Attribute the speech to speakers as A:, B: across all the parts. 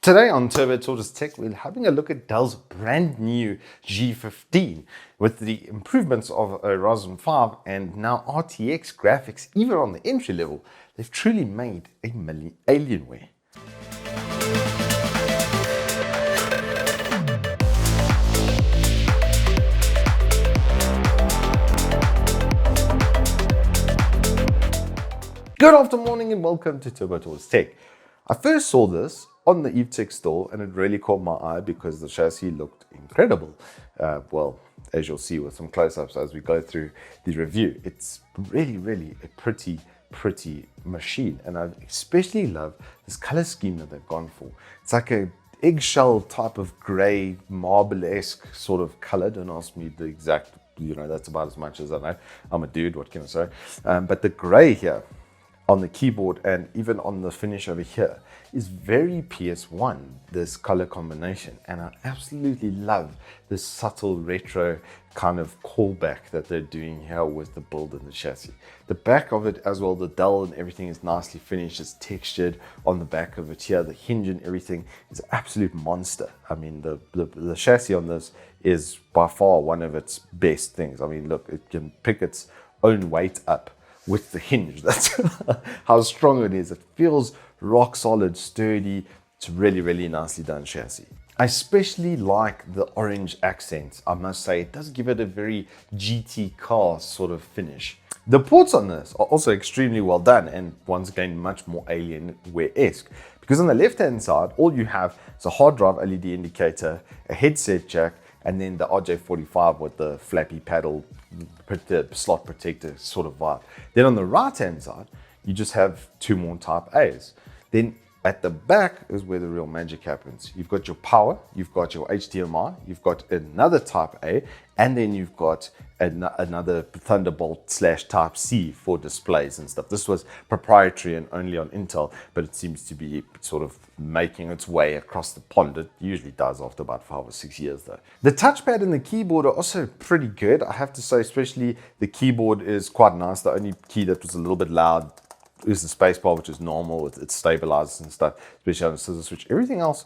A: Today on Turbo Tortoise Tech, we're having a look at Dell's brand new G15 with the improvements of a Ryzen 5 and now RTX graphics, even on the entry level. They've truly made a Alienware. Good afternoon and welcome to Turbo Tortoise Tech. I first saw this on the EveTech store and it really caught my eye because the chassis looked incredible. Well, as you'll see with some close-ups as we go through the review, it's really a pretty machine, and I especially love this color scheme that they've gone for. It's like a eggshell type of gray marble-esque sort of color. Don't ask me the exact, that's about as much as I know. I'm a dude, what can I say? But the gray here on the keyboard and even on the finish over here is very PS1, this color combination, and I absolutely love this subtle retro kind of callback that they're doing here with the build and the chassis. The back of it as well, the dull and everything is nicely finished, it's textured on the back of it here. The hinge and everything is an absolute monster. I mean, the chassis on this is by far one of its best things. I mean, look, it can pick its own weight up with the hinge. That's how strong it is. It feels rock solid, sturdy. It's really nicely done chassis. I especially like the orange accents. I must say, it does give it a very GT car sort of finish. The ports on this are also extremely well done and once again much more Alienware-esque, because on the left hand side all you have is a hard drive LED indicator, a headset jack, and then the RJ45 with the flappy paddle slot protector sort of vibe. Then on the right hand side, you just have two more type A's. Then at the back is where the real magic happens. You've got your power, you've got your HDMI, you've got another type A, and then you've got another Thunderbolt / type C for displays and stuff. This was proprietary and only on Intel, but it seems to be sort of making its way across the pond. It usually does after about 5 or 6 years though. The touchpad and the keyboard are also pretty good. I have to say, especially the keyboard is quite nice. The only key that was a little bit loud is the spacebar, which is normal with its stabilizers and stuff, especially on the scissor switch. Everything else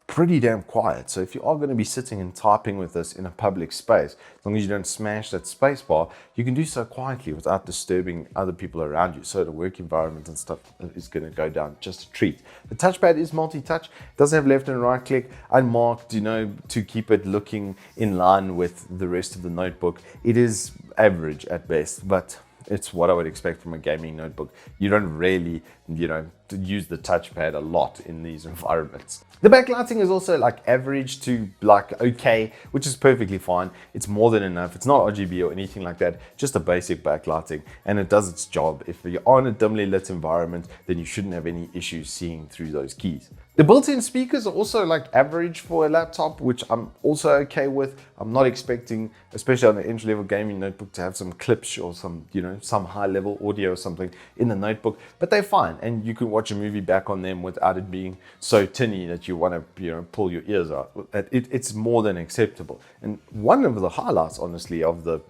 A: pretty damn quiet. So if you are going to be sitting and typing with this in a public space, as long as you don't smash that spacebar, you can do so quietly without disturbing other people around you. So the work environment and stuff is going to go down just a treat. The touchpad is multi-touch. It does have left and right click, unmarked, to keep it looking in line with the rest of the notebook. It is average at best, but it's what I would expect from a gaming notebook. You don't really, use the touchpad a lot in these environments. The backlighting is also like average to like okay, which is perfectly fine. It's more than enough. It's not RGB or anything like that, just a basic backlighting, and it does its job. If you're on a dimly lit environment, then you shouldn't have any issues seeing through those keys. The built-in speakers are also like average for a laptop, which I'm also okay with. I'm not expecting, especially on an entry-level gaming notebook, to have some clips or some, some high-level audio or something in the notebook, but they're fine, and you can watch a movie back on them without it being so tinny that you want to, pull your ears out. It's more than acceptable. And one of the highlights, honestly, of the,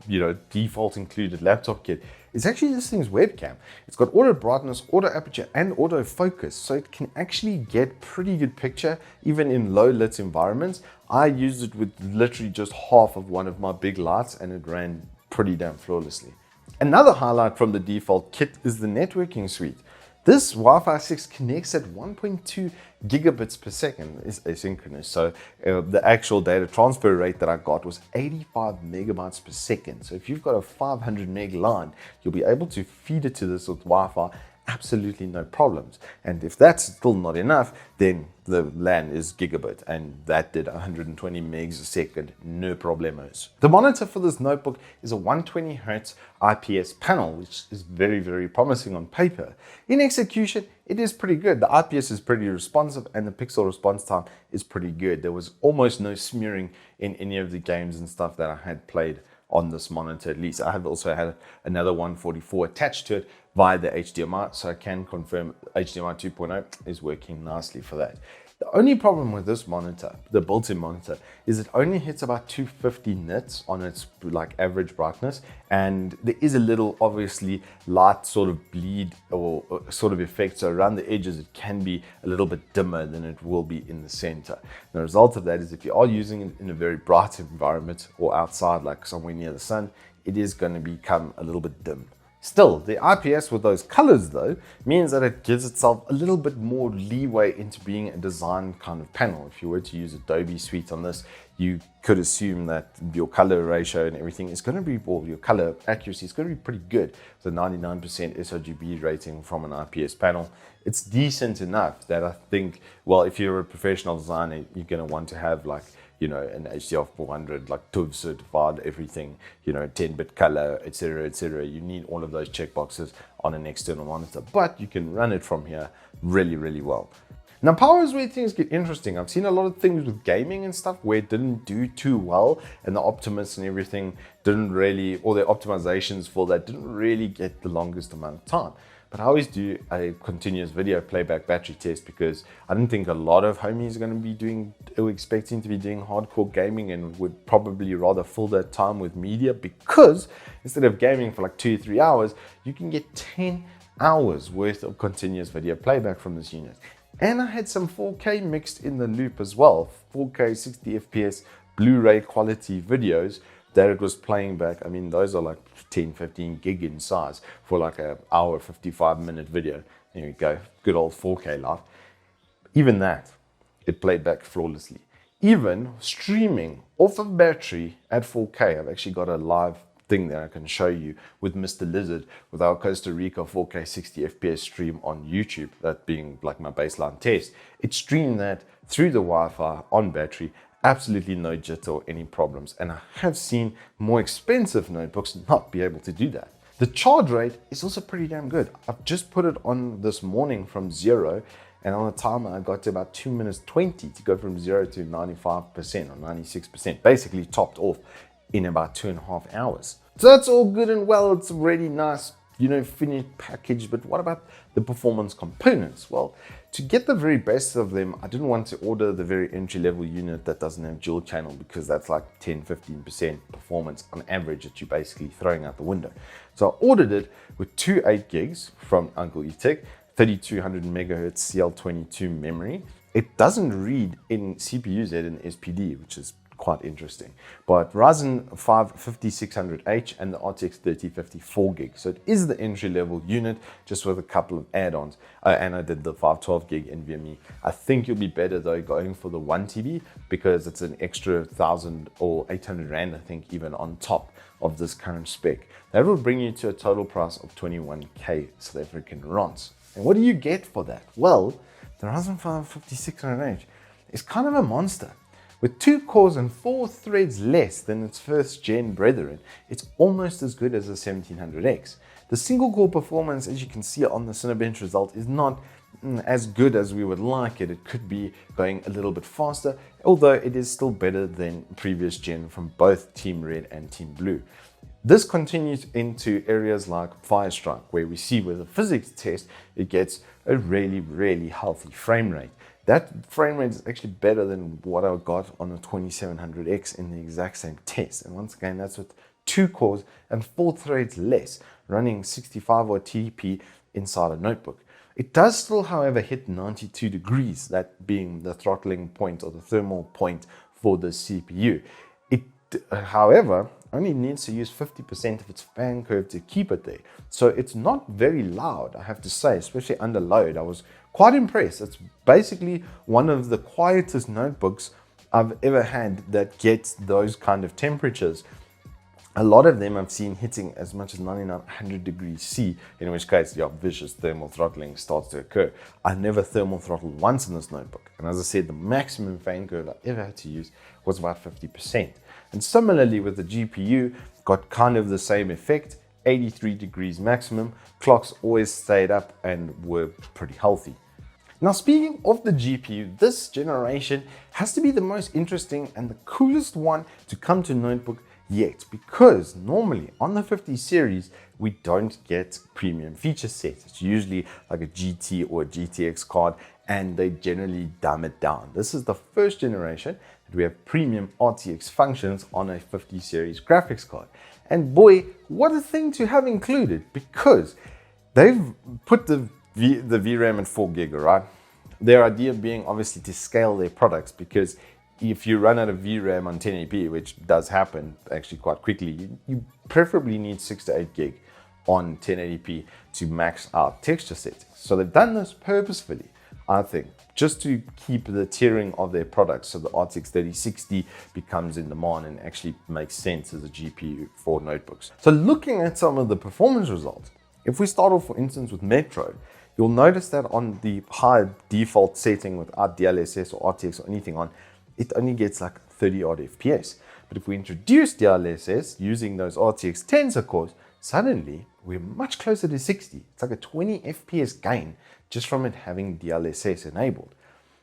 A: default included laptop kit is actually this thing's webcam. It's got auto brightness, auto aperture, and auto focus, so it can actually get pretty good picture even in low lit environments. I used it with literally just half of one of my big lights and it ran pretty damn flawlessly. Another highlight from the default kit is the networking suite. This Wi-Fi 6 connects at 1.2 gigabits per second, is asynchronous. So the actual data transfer rate that I got was 85 megabytes per second. So if you've got a 500 meg line, you'll be able to feed it to this with Wi-Fi, absolutely no problems. And if that's still not enough, then the LAN is gigabit, and that did 120 megs a second, no problemos. The monitor for this notebook is a 120 Hz IPS panel, which is very promising on paper. In execution, it is pretty good. The IPS is pretty responsive and the pixel response time is pretty good. There was almost no smearing in any of the games and stuff that I had played on this monitor. At least I have also had another 144 attached to it, via the HDMI, so I can confirm HDMI 2.0 is working nicely for that. The only problem with this monitor, the built-in monitor, is it only hits about 250 nits on its like average brightness, and there is a little obviously light sort of bleed or sort of effect. So around the edges it can be a little bit dimmer than it will be in the center. The result of that is if you are using it in a very bright environment or outside like somewhere near the sun, it is going to become a little bit dim. Still, the IPS with those colors though means that it gives itself a little bit more leeway into being a design kind of panel. If you were to use Adobe Suite on this, you could assume that your color ratio and everything is going to be, or your color accuracy is going to be pretty good. The 99% sRGB rating from an IPS panel, it's decent enough that I think, well, if you're a professional designer, you're going to want to have like, you know, an HDR 400, like TÜV certified, everything, you know, 10-bit color, etc., etc. You need all of those checkboxes on an external monitor, but you can run it from here really, really well. Now, power is where things get interesting. I've seen a lot of things with gaming and stuff where it didn't do too well, and the Optimus and everything didn't really, or the optimizations for that didn't really get the longest amount of time. But I always do a continuous video playback battery test because I don't think a lot of homies are going to be doing or expecting to be doing hardcore gaming, and would probably rather fill that time with media, because instead of gaming for like 2 or 3 hours, you can get 10 hours worth of continuous video playback from this unit. And I had some 4K mixed in the loop as well, 4K 60 FPS Blu-ray quality videos that it was playing back. I mean, those are like 10-15 gig in size for like an hour 55-minute video. There you go, good old 4K life. Even that, it played back flawlessly. Even streaming off of battery at 4K, I've actually got a live thing that I can show you with Mr. Lizard with our Costa Rica 4K 60 FPS stream on YouTube, that being like my baseline test. It streamed that through the Wi-Fi on battery, absolutely no jitter or any problems, and I have seen more expensive notebooks not be able to do that. The charge rate is also pretty damn good. I've just put it on this morning from 0, and on a timer I got to about 2 minutes 20 to go from 0 to 95% or 96%, basically topped off in about 2.5 hours. So that's all good and well. It's a really nice, you know, finished package, but what about the performance components? Well, to get the very best of them, I didn't want to order the very entry-level unit that doesn't have dual channel, because that's like 10-15% performance on average that you're basically throwing out the window. So I ordered it with 2 8 gigs from Uncle E-Tech, 3200 megahertz CL22 memory. It doesn't read in CPU-Z and SPD, which is quite interesting, but Ryzen 5 5600H and the RTX3050 4 gig. So it is the entry-level unit, just with a couple of add-ons, and I did the 512 gig NVMe. I think you'll be better though going for the 1 TB, because it's an extra 1,000 or 800 Rand, I think, even on top of this current spec. That will bring you to a total price of 21k South African rands. And what do you get for that? Well, the Ryzen 5 5600H is kind of a monster. With 2 cores and 4 threads less than its first gen brethren, it's almost as good as the 1700X. The single core performance, as you can see on the Cinebench result, is not as good as we would like it. It could be going a little bit faster, although it is still better than previous gen from both Team Red and Team Blue. This continues into areas like Firestrike, where we see with the physics test, it gets a really, really healthy frame rate. That frame rate is actually better than what I got on the 2700X in the exact same test. And once again, that's with 2 cores and 4 threads less, running 65 watt TDP inside a notebook. It does still, however, hit 92 degrees, that being the throttling point or the thermal point for the CPU. It, however, only needs to use 50% of its fan curve to keep it there. So it's not very loud, I have to say, especially under load. I was quite impressed. It's basically one of the quietest notebooks I've ever had that gets those kind of temperatures. A lot of them I've seen hitting as much as 99-100 degrees C, in which case, yeah, vicious thermal throttling starts to occur. I never thermal throttled once in this notebook. And as I said, the maximum fan curve I ever had to use was about 50%. And similarly with the GPU, got kind of the same effect, 83 degrees maximum. Clocks always stayed up and were pretty healthy. Now, speaking of the GPU, this generation has to be the most interesting and the coolest one to come to notebook yet, because normally on the 50 series, we don't get premium feature sets. It's usually like a GT or a GTX card, and they generally dumb it down. This is the first generation that we have premium RTX functions on a 50 series graphics card. And boy, what a thing to have included, because they've put the VRAM at 4 gig, right? Their idea being obviously to scale their products, because if you run out of VRAM on 1080p, which does happen actually quite quickly, you preferably need 6 to 8 gig on 1080p to max out texture settings. So they've done this purposefully, I think, just to keep the tiering of their products so the RTX 3060 becomes in demand and actually makes sense as a GPU for notebooks. So looking at some of the performance results, if we start off, for instance, with Metro, you'll notice that on the high default setting without DLSS or RTX or anything on, it only gets like 30 odd FPS. But if we introduce DLSS using those RTX Tensor cores, suddenly we're much closer to 60. It's like a 20 FPS gain just from it having DLSS enabled.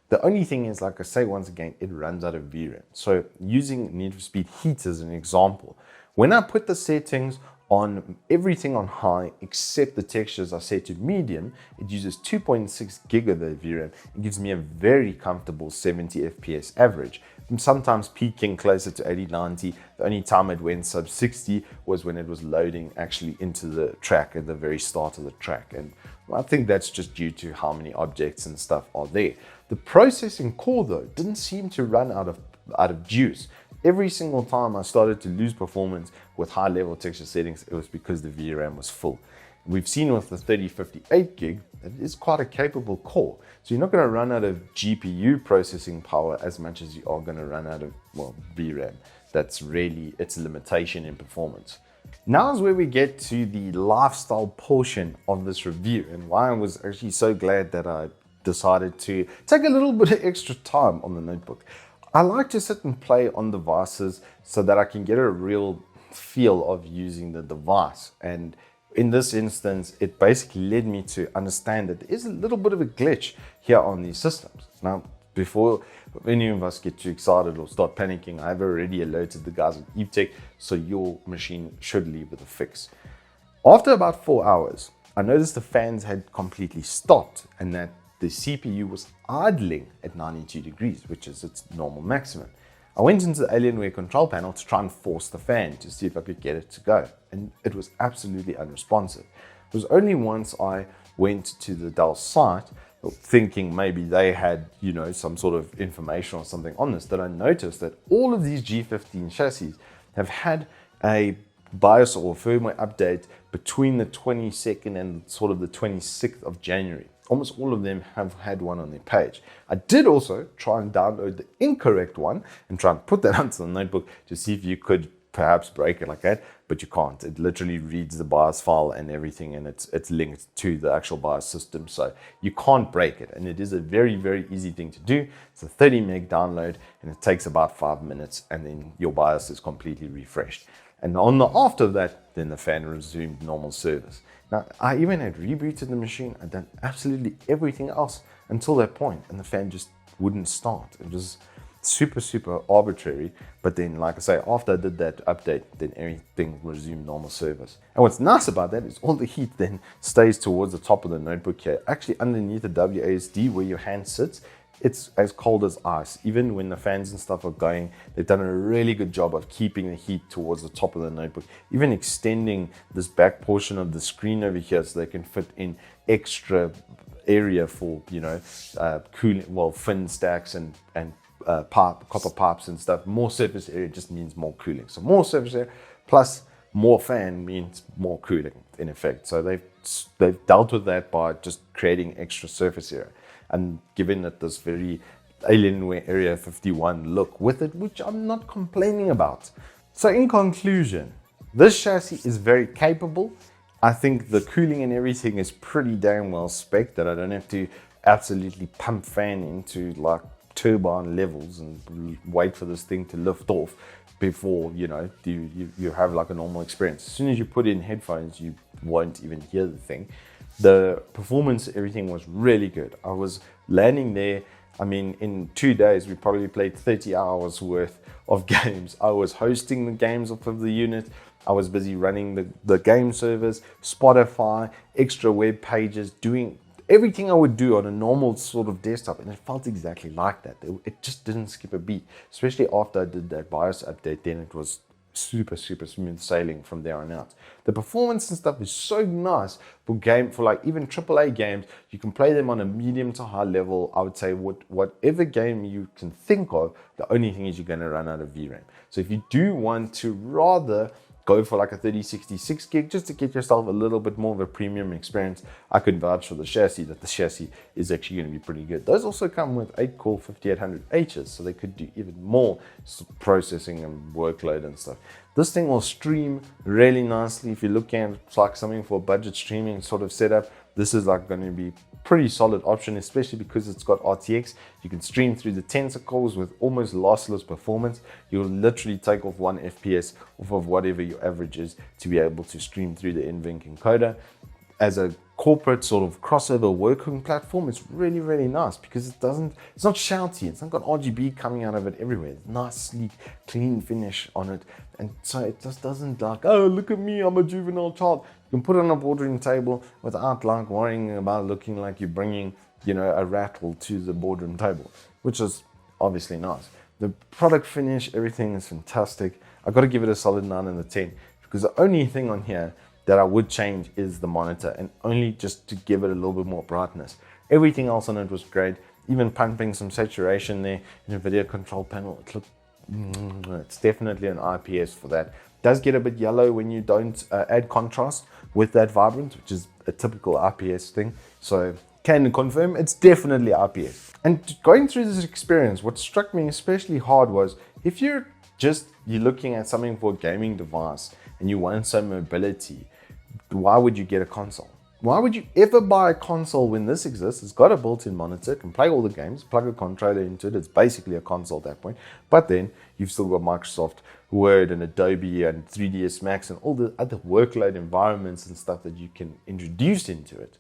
A: The only thing is, like I say, once again, it runs out of VRAM. So using Need for Speed Heat as an example, when I put the settings on everything on high except the textures are set to medium, it uses 2.6 gig of the VRAM. It gives me a very comfortable 70 FPS average. I'm sometimes peaking closer to 80, 90. The only time it went sub 60 was when it was loading actually into the track at the very start of the track. And I think that's just due to how many objects and stuff are there. The processing core though didn't seem to run out of juice. Every single time I started to lose performance with high level texture settings, it was because the VRAM was full. We've seen with the 3058 gig that it is quite a capable core. So you're not going to run out of GPU processing power as much as you are going to run out of, well, VRAM. That's really its limitation in performance. Now is where we get to the lifestyle portion of this review, and why I was actually so glad that I decided to take a little bit of extra time on the notebook. I like to sit and play on devices so that I can get a real feel of using the device. And in this instance, it basically led me to understand that there is a little bit of a glitch here on these systems. Now, before any of us get too excited or start panicking, I've already alerted the guys at EveTech, so your machine should leave with a fix. After about 4 hours, I noticed the fans had completely stopped and that the CPU was idling at 92 degrees, which is its normal maximum. I went into the Alienware control panel to try and force the fan to see if I could get it to go, and it was absolutely unresponsive. It was only once I went to the Dell site, thinking maybe they had, some sort of information or something on this, that I noticed that all of these G15 chassis have had a BIOS or firmware update between the 22nd and sort of the 26th of January. Almost all of them have had one on their page. I did also try and download the incorrect one and try and put that onto the notebook to see if you could perhaps break it like that, but you can't. It literally reads the BIOS file and everything, and it's linked to the actual BIOS system, so you can't break it. And it is a very, very easy thing to do. It's a 30 meg download, and it takes about 5 minutes, and then your BIOS is completely refreshed. And after that, then the fan resumed normal service. Now, I even had rebooted the machine. I'd done absolutely everything else until that point, and the fan just wouldn't start. It was super, super arbitrary. But then, like I say, after I did that update, then everything resumed normal service. And what's nice about that is all the heat then stays towards the top of the notebook here. Actually, underneath the WASD where your hand sits, it's as cold as ice. Even when the fans and stuff are going, they've done a really good job of keeping the heat towards the top of the notebook, even extending this back portion of the screen over here so they can fit in extra area for, cooling, fin stacks and copper pipes and stuff. More surface area just means more cooling. So more surface area plus more fan means more cooling in effect. So they've dealt with that by just creating extra surface area. And given that this very Alienware Area 51 look with it, which I'm not complaining about. So in conclusion, this chassis is very capable. I think the cooling and everything is pretty damn well spec'd, that I don't have to absolutely pump fan into like turbine levels and wait for this thing to lift off before you have like a normal experience. As soon as you put in headphones, you won't even hear the thing. The performance, everything was really good. I was landing there I mean, in 2 days, we probably played 30 hours worth of games. I was hosting the games off of the unit. I was busy running the game servers, Spotify, extra web pages, doing everything I would do on a normal sort of desktop. And it felt exactly like that. It just didn't skip a beat, especially after I did that BIOS update. Then it was super smooth sailing from there on out. The performance and stuff is so nice for like even AAA games. You can play them on a medium to high level. I would say whatever game you can think of, the only thing is you're going to run out of VRAM. So if you do want to rather go for like a 3066 gig just to get yourself a little bit more of a premium experience, I could vouch for the chassis that the chassis is actually going to be pretty good. Those also come with 8-core 5800Hs, so they could do even more processing and workload and stuff. This thing will stream really nicely. If you're looking at like something for a budget streaming sort of setup, this is like going to be pretty solid option, especially because it's got RTX. You can stream through the tensor cores with almost lossless performance. You'll literally take off 1 FPS off of whatever your average is to be able to stream through the NVMe encoder. As a corporate sort of crossover working platform, it's really nice because it's not shouty, it's not got RGB coming out of it everywhere. It's nice, sleek, clean finish on it, and so it just doesn't like, oh, look at me, I'm a juvenile child. You can put it on a boardroom table without like worrying about looking like you're bringing, you know, a rattle to the boardroom table, which is obviously nice. The product finish, everything is fantastic. I've got to give it a solid 9 out of 10 because the only thing on here that I would change is the monitor, and only just to give it a little bit more brightness. Everything else on it was great, even pumping some saturation there in a video control panel. It's definitely an IPS for that. It does get a bit yellow when you don't add contrast with that vibrant, which is a typical IPS thing. So can confirm it's definitely IPS. And going through this experience, what struck me especially hard was if you're looking at something for a gaming device and you want some mobility, why would you get a console? Why would you ever buy a console when this exists? It's got a built-in monitor, it can play all the games, plug a controller into it. It's basically a console at that point. But then you've still got Microsoft Word and Adobe and 3ds Max and all the other workload environments and stuff that you can introduce into it.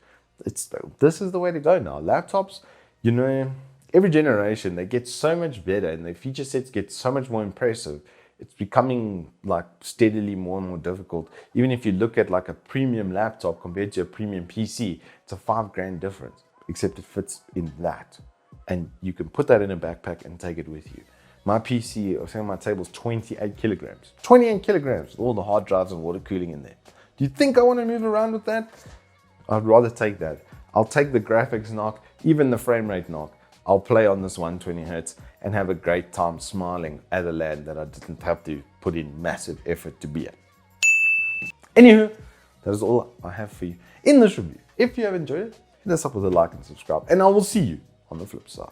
A: This is the way to go now. Laptops, you know, every generation they get so much better and their feature sets get so much more impressive. It's becoming like steadily more and more difficult. Even if you look at like a premium laptop compared to a premium PC, it's a $5,000 difference, except it fits in that. And you can put that in a backpack and take it with you. My PC, or say my table, is 28 kilograms. 28 kilograms with all the hard drives and water cooling in there. Do you think I want to move around with that? I'd rather take that. I'll take the graphics knock, even the frame rate knock. I'll play on this 120 Hz and have a great time smiling at a LAN that I didn't have to put in massive effort to be at. Anywho, that is all I have for you in this review. If you have enjoyed it, hit us up with a like and subscribe, and I will see you on the flip side.